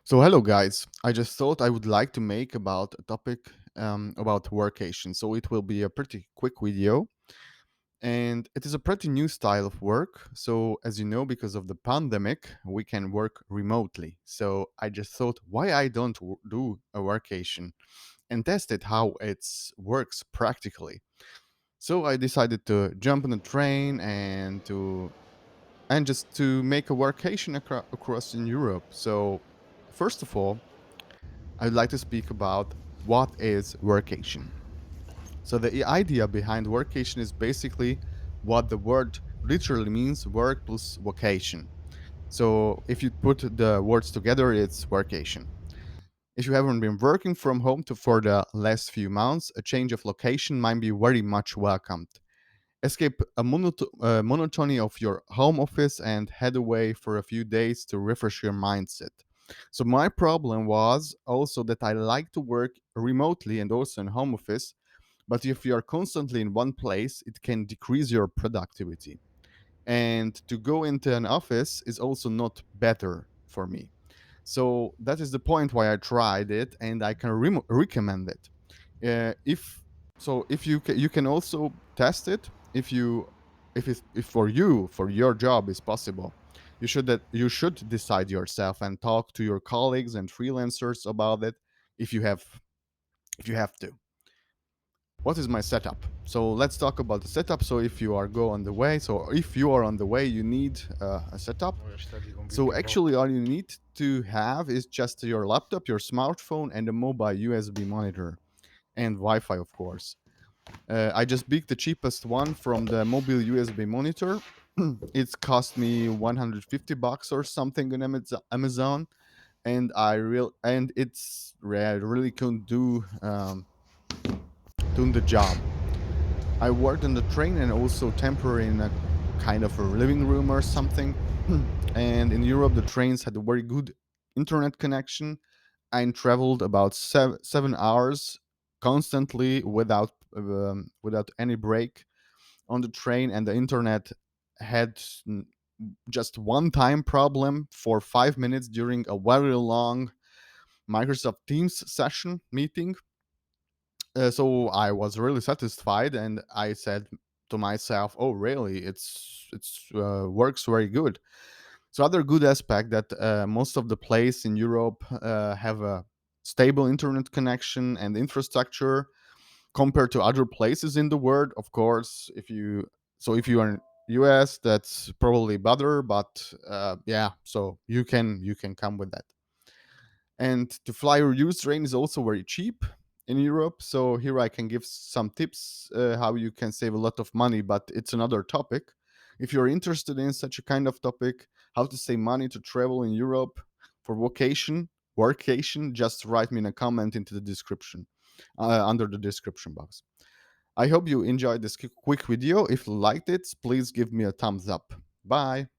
So, hello guys. I just thought I would like to make about a topic about workation. So, it will be a pretty quick video, and it is a pretty new style of work. So, as you know, because of the pandemic, we can work remotely. So, I just thought, why I don't do a workation and test it how it works practically. So, I decided to jump on a train and just to make a workation across in Europe. So, first of all, I'd like to speak about what is workation. So the idea behind workation is basically what the word literally means, work plus vocation. So if you put the words together, it's workation. If you haven't been working from home for the last few months, a change of location might be very much welcomed. Escape a monotony of your home office and head away for a few days to refresh your mindset. So my problem was also that I like to work remotely and also in home office, but if you are constantly in one place, it can decrease your productivity. And to go into an office is also not better for me. So that is the point why I tried it, and I can recommend it. If so, if you can also test it if for you for your job is possible. You should decide yourself and talk to your colleagues and freelancers about it if you have if you have to. What is my setup? So let's talk about the setup. So if you are on the way, you need a setup. So actually, all you need to have is just your laptop, your smartphone, and a mobile USB monitor and Wi-Fi, of course. I just picked the cheapest one from the mobile USB monitor. It's cost me 150 bucks or something on Amazon, and I really couldn't doing the job. I worked on the train and also temporary in a kind of a living room or something. And in Europe, the trains had a very good internet connection. I traveled about 7 hours constantly without any break on the train, and the internet had just one time problem for 5 minutes during a very long Microsoft Teams session meeting. So I was really satisfied, and I said to myself, "Oh, really? It's works very good." So other good aspect that most of the place in Europe have a stable internet connection and infrastructure compared to other places in the world. Of course, if you are in US, that's probably better, but yeah, so you can come with that. And to fly or use train is also very cheap in Europe. So here I can give some tips how you can save a lot of money, but it's another topic. If you're interested in such a kind of topic, how to save money to travel in Europe for workation, just write me in a comment into the description, under the description box. I hope you enjoyed this quick video. If you liked it, please give me a thumbs up. Bye.